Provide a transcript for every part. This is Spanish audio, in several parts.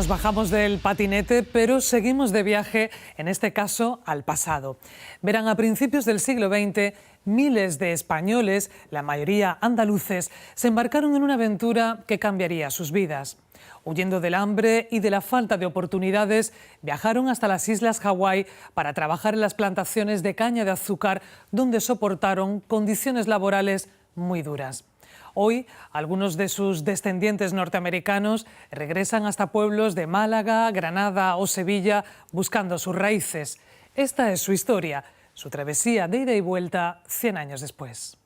Nos bajamos del patinete, pero seguimos de viaje, en este caso al pasado. Verán, a principios del siglo XX, miles de españoles, la mayoría andaluces, se embarcaron en una aventura que cambiaría sus vidas. Huyendo del hambre y de la falta de oportunidades, viajaron hasta las islas Hawái para trabajar en las plantaciones de caña de azúcar, donde soportaron condiciones laborales muy duras. Hoy, algunos de sus descendientes norteamericanos regresan hasta pueblos de Málaga, Granada o Sevilla buscando sus raíces. Esta es su historia, su travesía de ida y vuelta 100 años después.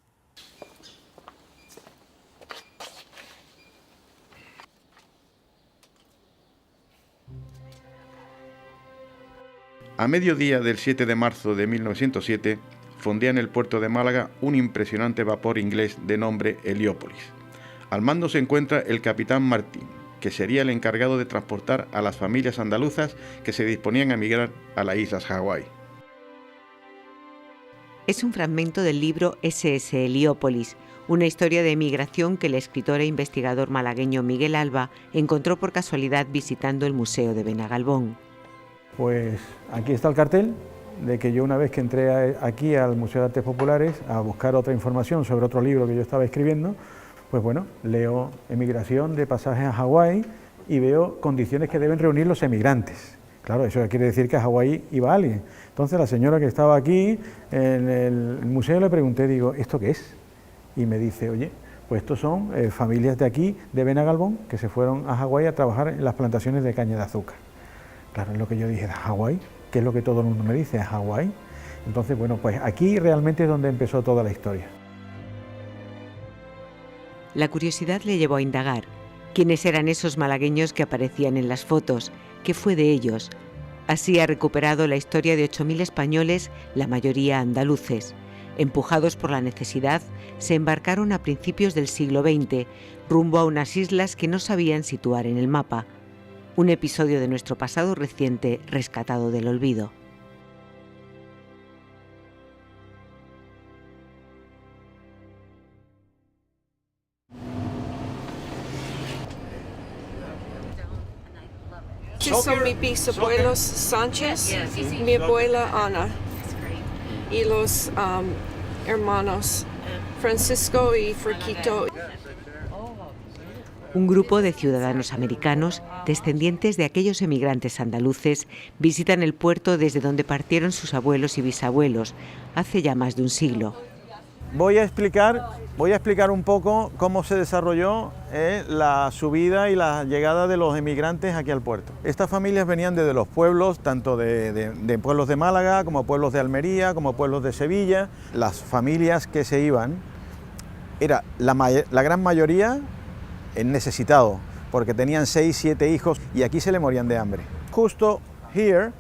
A mediodía del 7 de marzo de 1907, fondea en el puerto de Málaga un impresionante vapor inglés de nombre Heliópolis. Al mando se encuentra el capitán Martín, que sería el encargado de transportar a las familias andaluzas que se disponían a emigrar a las islas Hawái. Es un fragmento del libro SS Heliópolis, una historia de emigración que el escritor e investigador malagueño Miguel Alba encontró por casualidad visitando el Museo de Benagalbón. Pues aquí está el cartel de que yo, una vez que entré aquí al Museo de Artes Populares a buscar otra información sobre otro libro que yo estaba escribiendo, pues bueno, leo emigración de pasajes a Hawái y veo condiciones que deben reunir los emigrantes. Claro, eso quiere decir que a Hawái iba alguien. Entonces la señora que estaba aquí en el museo le pregunté, digo, ¿esto qué es? Y me dice, oye, pues estos son familias de aquí, de Benagalbón, que se fueron a Hawái a trabajar en las plantaciones de caña de azúcar. Claro, es lo que yo dije, ¿Hawái? ¿Qué es lo que todo el mundo me dice? ¿Hawái? Entonces, bueno, pues aquí realmente es donde empezó toda la historia. La curiosidad le llevó a indagar quiénes eran esos malagueños que aparecían en las fotos, qué fue de ellos. Así ha recuperado la historia de 8.000 españoles, la mayoría andaluces. Empujados por la necesidad, se embarcaron a principios del siglo XX, rumbo a unas islas que no sabían situar en el mapa. Un episodio de nuestro pasado reciente rescatado del olvido. Estos son mis bisabuelos Sánchez, mi abuela Ana y los hermanos Francisco y Friquito. Un grupo de ciudadanos americanos, descendientes de aquellos emigrantes andaluces, visitan el puerto desde donde partieron sus abuelos y bisabuelos, hace ya más de un siglo. Voy a explicar un poco cómo se desarrolló la subida y la llegada de los emigrantes aquí al puerto. Estas familias venían desde los pueblos, tanto de pueblos de Málaga, como pueblos de Almería, como pueblos de Sevilla. Las familias que se iban, era la gran mayoría necesitados, porque tenían 6, 7 hijos y aquí se le morían de hambre. Justo here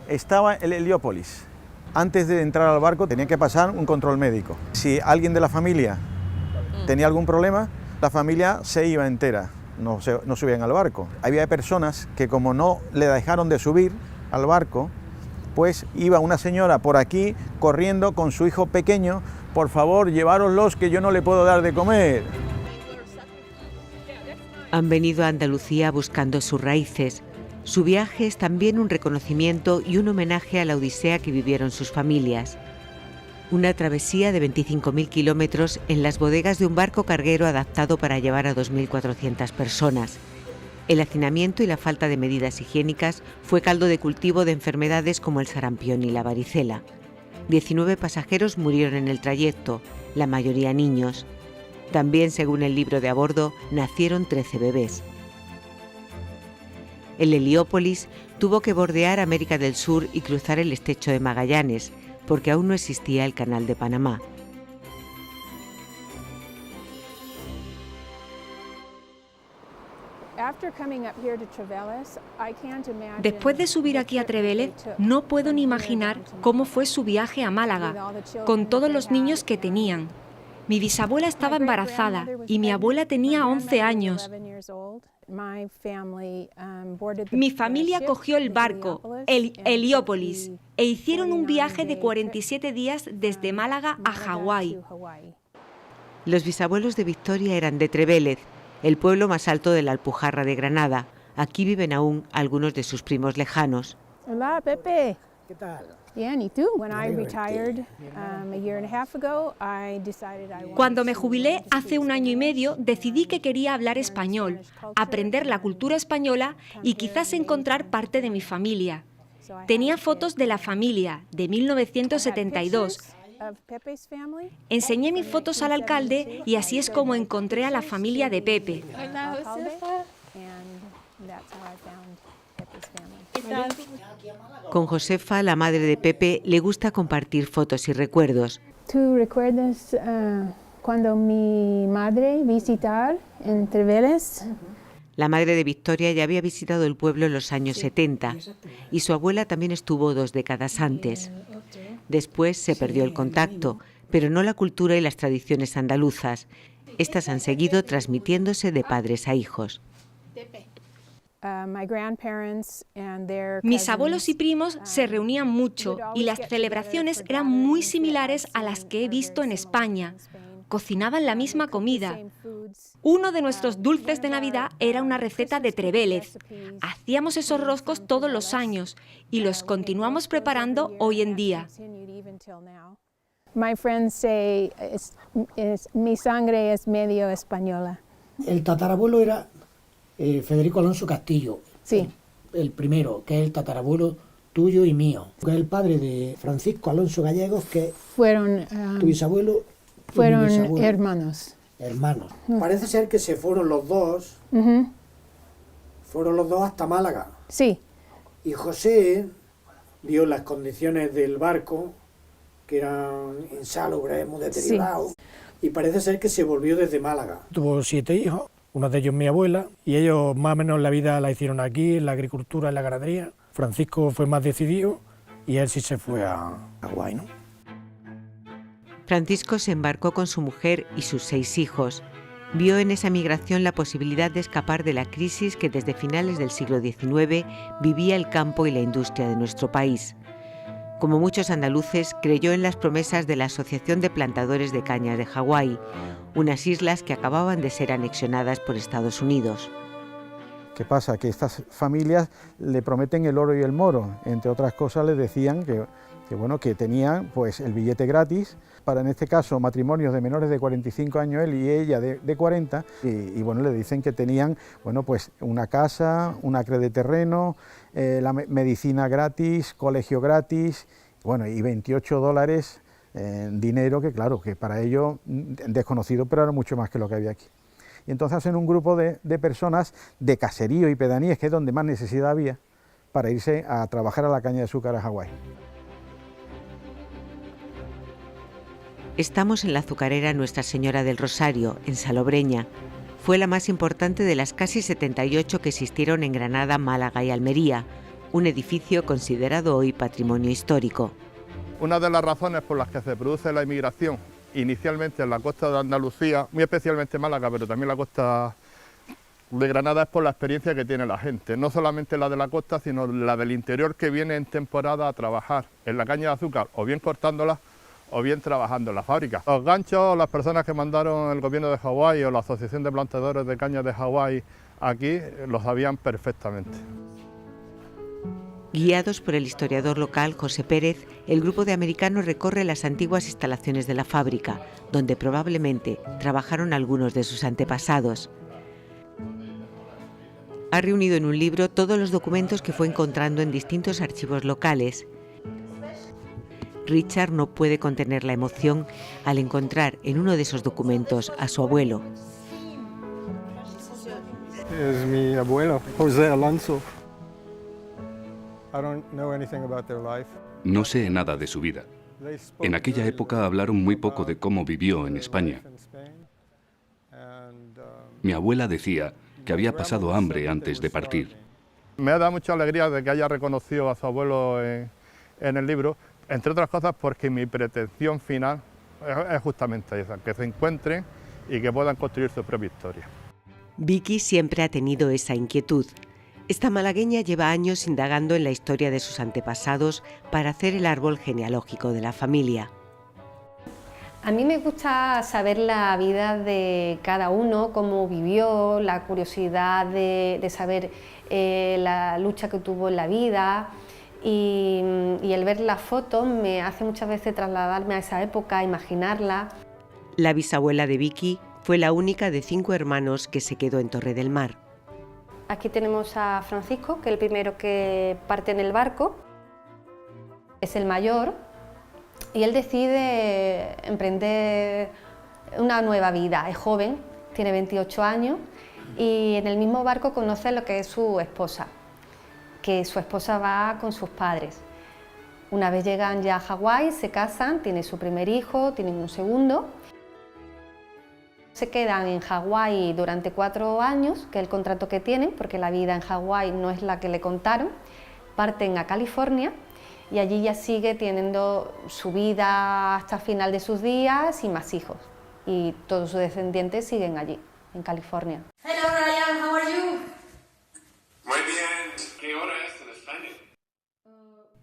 estaba el Heliópolis. Antes de entrar al barco tenía que pasar un control médico. Si alguien de la familia tenía algún problema, la familia se iba entera, no subían al barco. Había personas que, como no le dejaron de subir al barco, pues iba una señora por aquí corriendo con su hijo pequeño: por favor, llevároslos, que yo no le puedo dar de comer. Han venido a Andalucía buscando sus raíces. Su viaje es también un reconocimiento y un homenaje a la odisea que vivieron sus familias. Una travesía de 25.000 kilómetros en las bodegas de un barco carguero adaptado para llevar a 2.400 personas. El hacinamiento y la falta de medidas higiénicas fue caldo de cultivo de enfermedades como el sarampión y la varicela. 19 pasajeros murieron en el trayecto, la mayoría niños. También, según el libro de a bordo, nacieron 13 bebés. El Heliópolis tuvo que bordear América del Sur y cruzar el estrecho de Magallanes, porque aún no existía el Canal de Panamá. Después de subir aquí a Trevélez, no puedo ni imaginar cómo fue su viaje a Málaga, con todos los niños que tenían. Mi bisabuela estaba embarazada y mi abuela tenía 11 años. Mi familia cogió el barco, el Heliópolis, e hicieron un viaje de 47 días desde Málaga a Hawái. Los bisabuelos de Victoria eran de Trevélez el pueblo más alto de la Alpujarra de Granada. Aquí viven aún algunos de sus primos lejanos. Hola, Pepe. ¿Qué tal? Bien, ¿y tú? Cuando me jubilé hace 1 año y medio, decidí que quería hablar español, aprender la cultura española y quizás encontrar parte de mi familia. Tenía fotos de la familia, de 1972. Enseñé mis fotos al alcalde y así es como encontré a la familia de Pepe. Con Josefa, la madre de Pepe, le gusta compartir fotos y recuerdos. ¿Tú recuerdas cuando mi madre visitaba en Treveles? La madre de Victoria ya había visitado el pueblo en los años 70 y su abuela también estuvo 2 décadas antes. Después se perdió el contacto, pero no la cultura y las tradiciones andaluzas. Estas han seguido transmitiéndose de padres a hijos. Mis abuelos y primos se reunían mucho y las celebraciones eran muy similares a las que he visto en España. Cocinaban la misma comida. Uno de nuestros dulces de Navidad era una receta de Trevélez. Hacíamos esos roscos todos los años y los continuamos preparando hoy en día. Mi sangre es medio española. El tatarabuelo era Federico Alonso Castillo. Sí. El primero, que es el tatarabuelo tuyo y mío. Que es el padre de Francisco Alonso Gallegos, que fueron tu bisabuelo. Fueron hermanos. Hermanos. Parece ser que se fueron los dos. Fueron los dos hasta Málaga. Sí. Y José vio las condiciones del barco, que eran insalubres, muy deteriorados. Sí. Y parece ser que se volvió desde Málaga. Tuvo 7 hijos, uno de ellos mi abuela, y ellos más o menos la vida la hicieron aquí, en la agricultura, en la ganadería. Francisco fue más decidido y él sí se fue a Hawái, ¿no? Francisco se embarcó con su mujer y sus 6 hijos. Vio en esa migración la posibilidad de escapar de la crisis que desde finales del siglo XIX vivía el campo y la industria de nuestro país. Como muchos andaluces, creyó en las promesas de la Asociación de Plantadores de Caña de Hawái, unas islas que acababan de ser anexionadas por Estados Unidos. ¿Qué pasa? Que estas familias le prometen el oro y el moro. Entre otras cosas les decían que tenían pues el billete gratis para, en este caso, matrimonios de menores de 45 años, él y ella de 40, y bueno, le dicen que tenían pues una casa, una acre de terreno, la medicina gratis, colegio gratis, bueno, y $28 en dinero, que claro, que para ellos desconocido, pero era mucho más que lo que había aquí. Y entonces hacen un grupo de personas de caserío y pedanías, que es donde más necesidad había, para irse a trabajar a la caña de azúcar a Hawái. Estamos en la azucarera Nuestra Señora del Rosario, en Salobreña. Fue la más importante de las casi 78 que existieron en Granada, Málaga y Almería, un edificio considerado hoy patrimonio histórico. Una de las razones por las que se produce la inmigración, inicialmente en la costa de Andalucía, muy especialmente Málaga, pero también la costa de Granada, es por la experiencia que tiene la gente, no solamente la de la costa, sino la del interior, que viene en temporada a trabajar en la caña de azúcar, o bien cortándola, o bien trabajando en la fábrica. Los ganchos, las personas que mandaron el gobierno de Hawái o la Asociación de Plantadores de Caña de Hawái aquí, lo sabían perfectamente. Guiados por el historiador local José Pérez, el grupo de americanos recorre las antiguas instalaciones de la fábrica, donde probablemente trabajaron algunos de sus antepasados. Ha reunido en un libro todos los documentos que fue encontrando en distintos archivos locales. Richard no puede contener la emoción al encontrar en uno de esos documentos a su abuelo. Es mi abuelo, José Alonso. No sé nada de su vida. En aquella época hablaron muy poco de cómo vivió en España. Mi abuela decía que había pasado hambre antes de partir. Me da mucha alegría de que haya reconocido a su abuelo en el libro, entre otras cosas porque mi pretensión final es justamente esa, que se encuentren y que puedan construir su propia historia. Vicky siempre ha tenido esa inquietud. Esta malagueña lleva años indagando en la historia de sus antepasados para hacer el árbol genealógico de la familia. A mí me gusta saber la vida de cada uno, cómo vivió, la curiosidad de saber la lucha que tuvo en la vida, y el ver las fotos me hace muchas veces trasladarme a esa época, imaginarla. La bisabuela de Vicky fue la única de 5 hermanos que se quedó en Torre del Mar. Aquí tenemos a Francisco, que es el primero que parte en el barco, es el mayor, y él decide emprender una nueva vida. Es joven, tiene 28 años, y en el mismo barco conoce lo que es su esposa, que su esposa va con sus padres. Una vez llegan ya a Hawái, se casan, tienen su primer hijo, tienen un segundo. Se quedan en Hawái durante 4 años, que es el contrato que tienen, porque la vida en Hawái no es la que le contaron. Parten a California y allí ya sigue teniendo su vida hasta el final de sus días y más hijos. Y todos sus descendientes siguen allí, en California. Hello Ryan, how are you? Muy bien, ¿qué hora es en España?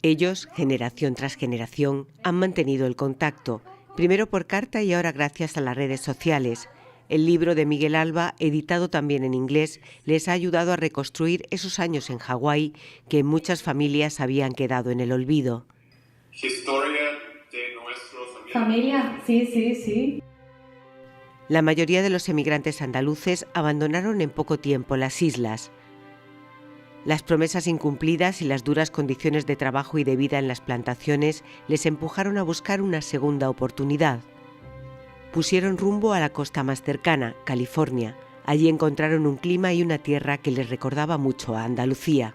Ellos, generación tras generación, han mantenido el contacto, primero por carta y ahora gracias a las redes sociales. El libro de Miguel Alba, editado también en inglés, les ha ayudado a reconstruir esos años en Hawái que en muchas familias habían quedado en el olvido. Historia de nuestros amigos. Familia, sí. La mayoría de los emigrantes andaluces abandonaron en poco tiempo las islas. Las promesas incumplidas y las duras condiciones de trabajo y de vida en las plantaciones les empujaron a buscar una segunda oportunidad. Pusieron rumbo a la costa más cercana, California. Allí encontraron un clima y una tierra que les recordaba mucho a Andalucía.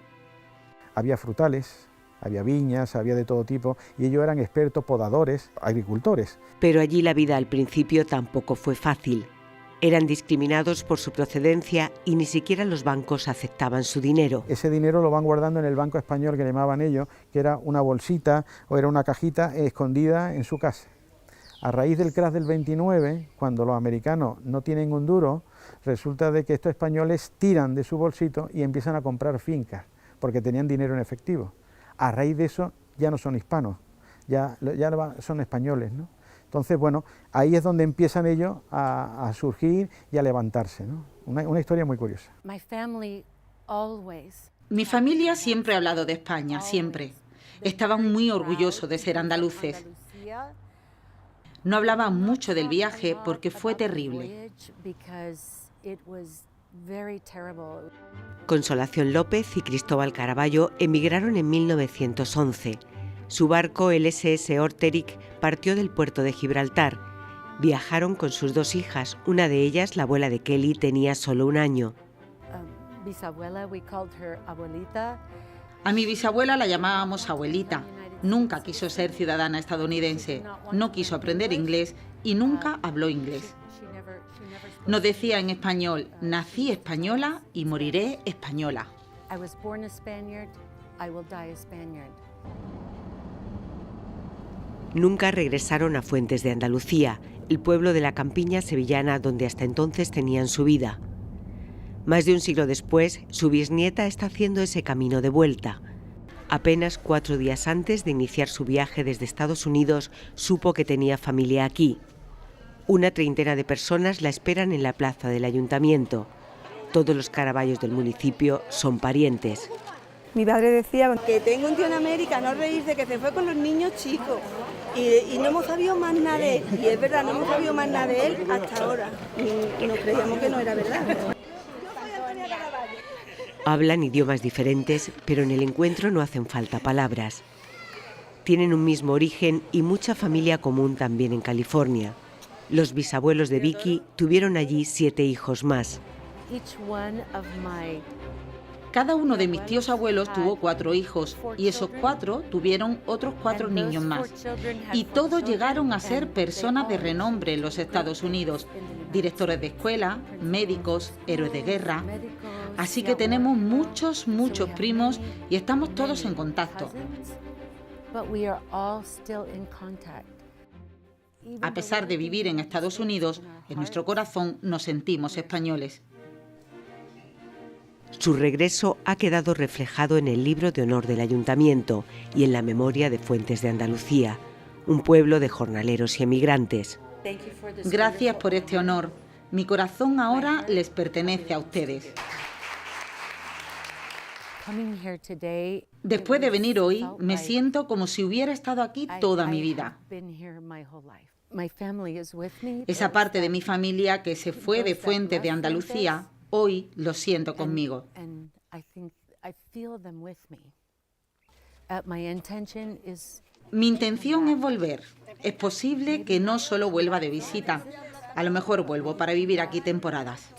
Había frutales, había viñas, había de todo tipo, y ellos eran expertos podadores, agricultores. Pero allí la vida al principio tampoco fue fácil. Eran discriminados por su procedencia y ni siquiera los bancos aceptaban su dinero. Ese dinero lo van guardando en el banco español que llamaban ellos, que era una bolsita o era una cajita escondida en su casa. A raíz del crash del 29, cuando los americanos no tienen un duro, resulta de que estos españoles tiran de su bolsito y empiezan a comprar fincas, porque tenían dinero en efectivo. A raíz de eso ya no son hispanos, ya son españoles, ¿no? Entonces, bueno, ahí es donde empiezan ellos a surgir y a levantarse, ¿no? Una historia muy curiosa. Mi familia siempre ha hablado de España, siempre. Estaban muy orgullosos de ser andaluces. No hablaban mucho del viaje porque fue terrible. Consolación López y Cristóbal Caraballo emigraron en 1911. Su barco, el SS Orteric, partió del puerto de Gibraltar. Viajaron con sus 2 hijas, una de ellas, la abuela de Kelly, tenía solo 1 año. A mi bisabuela la llamábamos abuelita. Nunca quiso ser ciudadana estadounidense, no quiso aprender inglés y nunca habló inglés. Nos decía en español, nací española y moriré española. Nunca regresaron a Fuentes de Andalucía, el pueblo de la campiña sevillana donde hasta entonces tenían su vida. Más de un siglo después, su bisnieta está haciendo ese camino de vuelta. Apenas 4 días antes de iniciar su viaje desde Estados Unidos, supo que tenía familia aquí. Una treintena de personas la esperan en la plaza del ayuntamiento. Todos los Caraballos del municipio son parientes. Mi padre decía que tengo un tío en América, no reírse, que se fue con los niños chicos. Y no hemos sabido más nada de él. Y es verdad, no hemos sabido más nada de él hasta ahora. Y nos creíamos que no era verdad. Hablan idiomas diferentes, pero en el encuentro no hacen falta palabras. Tienen un mismo origen y mucha familia común también en California. Los bisabuelos de Vicky tuvieron allí 7 hijos más. Cada uno de mis tíos abuelos tuvo 4 hijos y esos 4 tuvieron otros 4 niños más. Y todos llegaron a ser personas de renombre en los Estados Unidos, directores de escuela, médicos, héroes de guerra. Así que tenemos muchos primos y estamos todos en contacto. A pesar de vivir en Estados Unidos, en nuestro corazón nos sentimos españoles. Su regreso ha quedado reflejado en el libro de honor del ayuntamiento y en la memoria de Fuentes de Andalucía, un pueblo de jornaleros y emigrantes. Gracias por este honor. Mi corazón ahora les pertenece a ustedes. Después de venir hoy, me siento como si hubiera estado aquí toda mi vida. Esa parte de mi familia que se fue de Fuentes de Andalucía, hoy lo siento conmigo. Mi intención es volver. Es posible que no solo vuelva de visita. A lo mejor vuelvo para vivir aquí temporadas.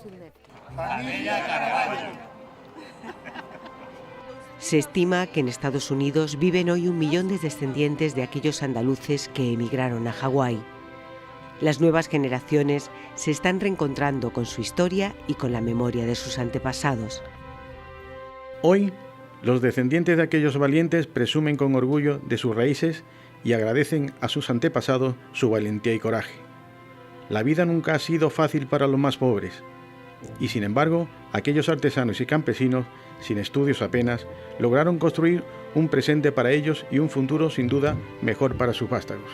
Se estima que en Estados Unidos viven hoy 1 millón de descendientes de aquellos andaluces que emigraron a Hawái. Las nuevas generaciones se están reencontrando con su historia y con la memoria de sus antepasados. Hoy, los descendientes de aquellos valientes presumen con orgullo de sus raíces y agradecen a sus antepasados su valentía y coraje. La vida nunca ha sido fácil para los más pobres, y sin embargo, aquellos artesanos y campesinos, sin estudios apenas, lograron construir un presente para ellos y un futuro sin duda mejor para sus vástagos.